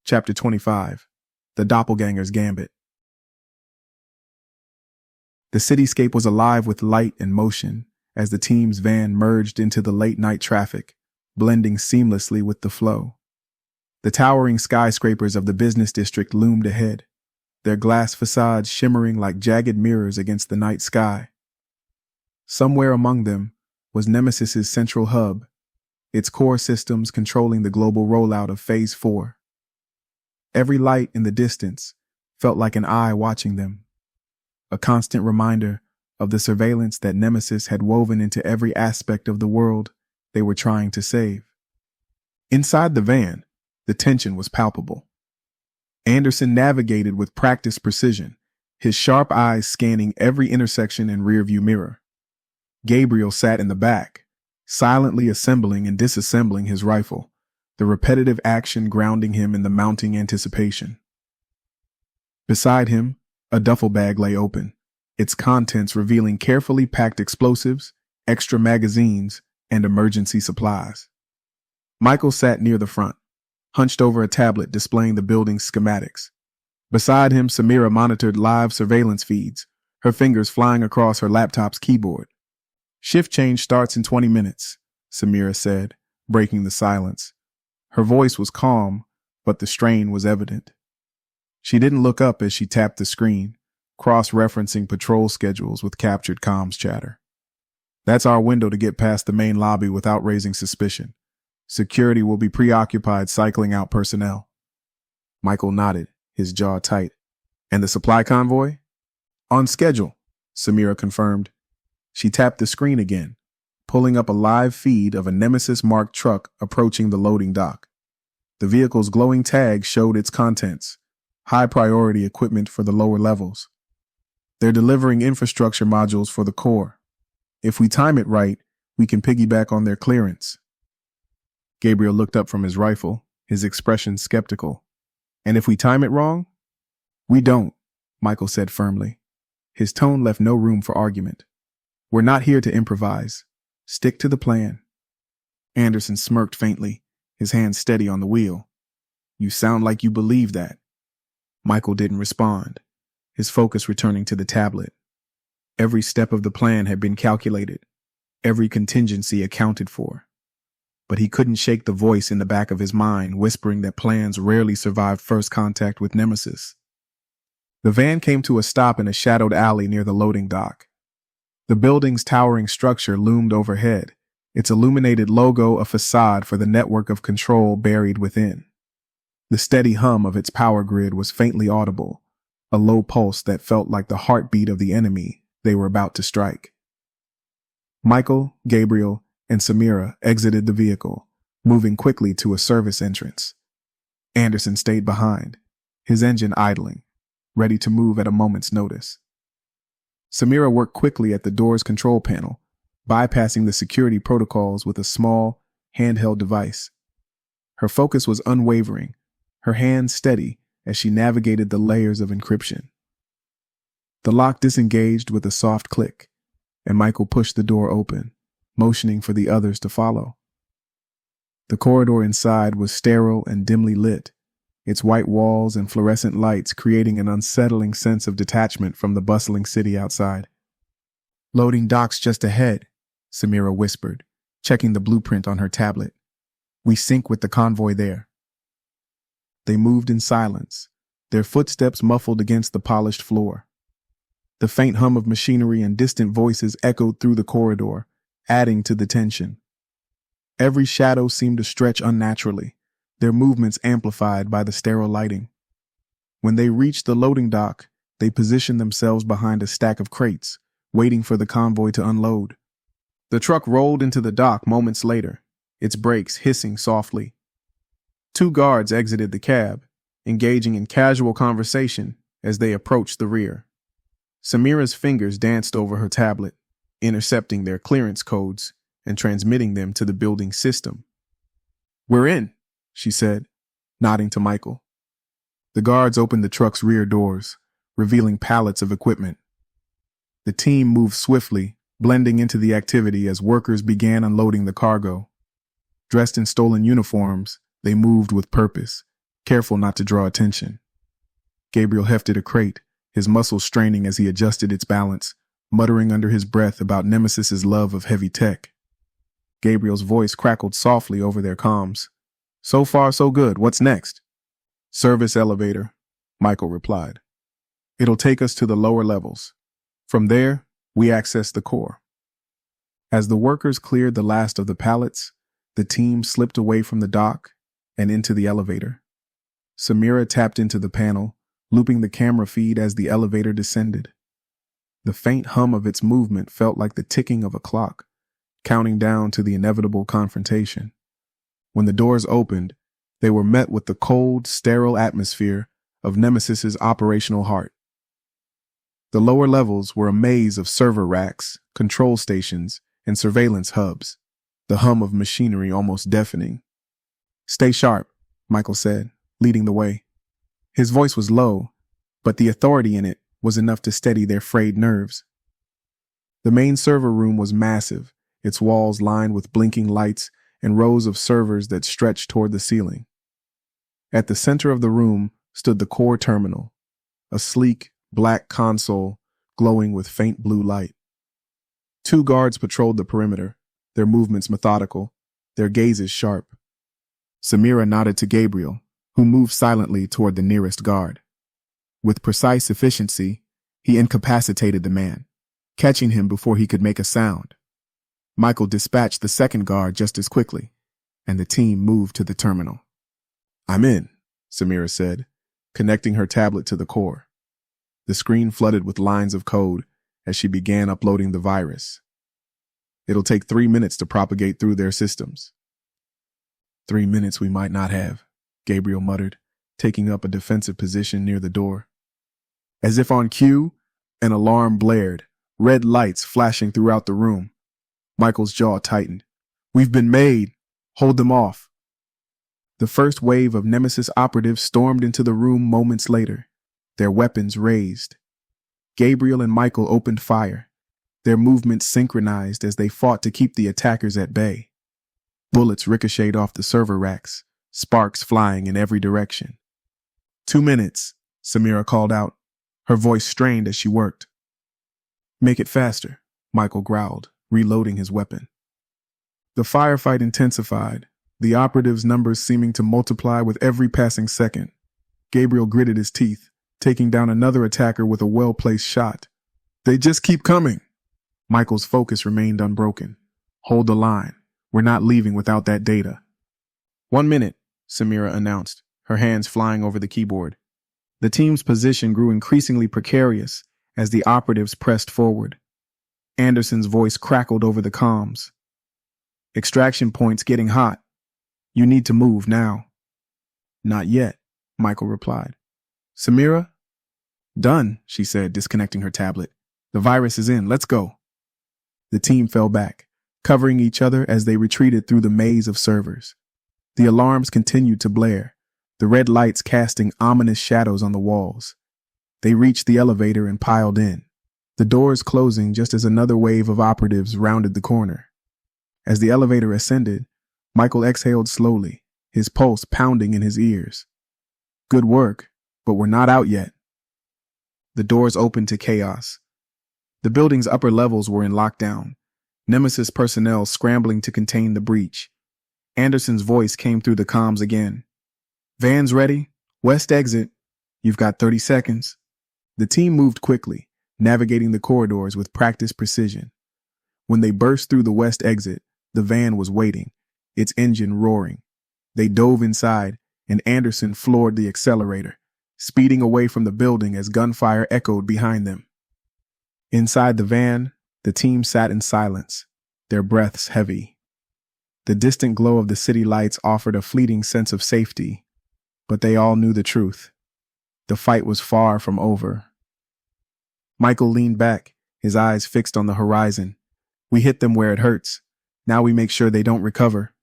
Chapter 25. The Doppelganger's Gambit. The cityscape was alive with light and motion as the team's van merged into the late-night traffic, blending seamlessly with the flow. The towering skyscrapers of the business district loomed ahead, their glass facades shimmering like jagged mirrors against the night sky. Somewhere among them was Nemesis's central hub, its core systems controlling the global rollout of Phase 4. Every light in the distance felt like an eye watching them, a constant reminder of the surveillance that Nemesis had woven into every aspect of the world they were trying to save. Inside the van, the tension was palpable. Anderson navigated with practiced precision, his sharp eyes scanning every intersection and rearview mirror. Gabriel sat in the back, silently assembling and disassembling his rifle, the repetitive action grounding him in the mounting anticipation. Beside him, a duffel bag lay open, its contents revealing carefully packed explosives, extra magazines, and emergency supplies. Michael sat near the front, hunched over a tablet displaying the building's schematics. Beside him, Samira monitored live surveillance feeds, her fingers flying across her laptop's keyboard. "Shift change starts in 20 minutes, Samira said, breaking the silence. Her voice was calm, but the strain was evident. She didn't look up as she tapped the screen, cross-referencing patrol schedules with captured comms chatter. "That's our window to get past the main lobby without raising suspicion. Security will be preoccupied cycling out personnel." Michael nodded, his jaw tight. "And the supply convoy?" "On schedule," Samira confirmed. She tapped the screen again, pulling up a live feed of a Nemesis-marked truck approaching the loading dock. The vehicle's glowing tag showed its contents, high-priority equipment for the lower levels. "They're delivering infrastructure modules for the core. If we time it right, we can piggyback on their clearance." Gabriel looked up from his rifle, his expression skeptical. "And if we time it wrong?" "We don't," Michael said firmly. His tone left no room for argument. "We're not here to improvise. Stick to the plan." Anderson smirked faintly, his hand steady on the wheel. "You sound like you believe that." Michael didn't respond, his focus returning to the tablet. Every step of the plan had been calculated, every contingency accounted for. But he couldn't shake the voice in the back of his mind whispering that plans rarely survive first contact with Nemesis. The van came to a stop in a shadowed alley near the loading dock. The building's towering structure loomed overhead, its illuminated logo a facade for the network of control buried within. The steady hum of its power grid was faintly audible, a low pulse that felt like the heartbeat of the enemy they were about to strike. Michael, Gabriel, and Samira exited the vehicle, moving quickly to a service entrance. Anderson stayed behind, his engine idling, ready to move at a moment's notice. Samira worked quickly at the door's control panel, bypassing the security protocols with a small, handheld device. Her focus was unwavering, her hands steady as she navigated the layers of encryption. The lock disengaged with a soft click, and Michael pushed the door open, motioning for the others to follow. The corridor inside was sterile and dimly lit, its white walls and fluorescent lights creating an unsettling sense of detachment from the bustling city outside. "Loading docks just ahead," Samira whispered, checking the blueprint on her tablet. "We sync with the convoy there." They moved in silence, their footsteps muffled against the polished floor. The faint hum of machinery and distant voices echoed through the corridor, adding to the tension. Every shadow seemed to stretch unnaturally, their movements amplified by the sterile lighting. When they reached the loading dock, they positioned themselves behind a stack of crates, waiting for the convoy to unload. The truck rolled into the dock moments later, its brakes hissing softly. Two guards exited the cab, engaging in casual conversation as they approached the rear. Samira's fingers danced over her tablet, intercepting their clearance codes and transmitting them to the building system. "We're in," she said, nodding to Michael. The guards opened the truck's rear doors, revealing pallets of equipment. The team moved swiftly, blending into the activity as workers began unloading the cargo. Dressed in stolen uniforms, they moved with purpose, careful not to draw attention. Gabriel hefted a crate, his muscles straining as he adjusted its balance, muttering under his breath about Nemesis's love of heavy tech. Gabriel's voice crackled softly over their comms. So far, so good. What's next? Service elevator, Michael replied. It'll take us to the lower levels. From there, we access the core. As the workers cleared the last of the pallets, the team slipped away from the dock and into the elevator. Samira tapped into the panel, looping the camera feed as the elevator descended. The faint hum of its movement felt like the ticking of a clock, counting down to the inevitable confrontation. When the doors opened, they were met with the cold, sterile atmosphere of Nemesis's operational heart. The lower levels were a maze of server racks, control stations, and surveillance hubs, the hum of machinery almost deafening. Stay sharp, Michael said, leading the way. His voice was low, but the authority in it was enough to steady their frayed nerves. The main server room was massive, its walls lined with blinking lights and rows of servers that stretched toward the ceiling. At the center of the room stood the core terminal, a sleek, black console glowing with faint blue light. 2 guards patrolled the perimeter, their movements methodical, their gazes sharp. Samira nodded to Gabriel, who moved silently toward the nearest guard. With precise efficiency, he incapacitated the man, catching him before he could make a sound. Michael dispatched the second guard just as quickly, and the team moved to the terminal. I'm in, Samira said, connecting her tablet to the core. The screen flooded with lines of code as she began uploading the virus. It'll take 3 minutes to propagate through their systems. 3 minutes we might not have, Gabriel muttered, taking up a defensive position near the door. As if on cue, an alarm blared, red lights flashing throughout the room. Michael's jaw tightened. We've been made. Hold them off. The first wave of Nemesis operatives stormed into the room moments later, their weapons raised. Gabriel and Michael opened fire, their movements synchronized as they fought to keep the attackers at bay. Bullets ricocheted off the server racks, sparks flying in every direction. 2 minutes, Samira called out, her voice strained as she worked. Make it faster, Michael growled, reloading his weapon. The firefight intensified, the operatives' numbers seeming to multiply with every passing second. Gabriel gritted his teeth, taking down another attacker with a well-placed shot. They just keep coming. Michael's focus remained unbroken. Hold the line. We're not leaving without that data. 1 minute, Samira announced, her hands flying over the keyboard. The team's position grew increasingly precarious as the operatives pressed forward. Anderson's voice crackled over the comms. Extraction point's getting hot. You need to move now. Not yet, Michael replied. Samira? Done, she said, disconnecting her tablet. The virus is in. Let's go. The team fell back, covering each other as they retreated through the maze of servers. The alarms continued to blare, the red lights casting ominous shadows on the walls. They reached the elevator and piled in, the doors closing just as another wave of operatives rounded the corner. As the elevator ascended, Michael exhaled slowly, his pulse pounding in his ears. Good work, but we're not out yet. The doors opened to chaos. The building's upper levels were in lockdown, Nemesis personnel scrambling to contain the breach. Anderson's voice came through the comms again. Vans ready? West exit. You've got 30 seconds. The team moved quickly, navigating the corridors with practiced precision. When they burst through the west exit, the van was waiting, its engine roaring. They dove inside, and Anderson floored the accelerator, speeding away from the building as gunfire echoed behind them. Inside the van, the team sat in silence, their breaths heavy. The distant glow of the city lights offered a fleeting sense of safety, but they all knew the truth. The fight was far from over. Michael leaned back, his eyes fixed on the horizon. We hit them where it hurts. Now we make sure they don't recover.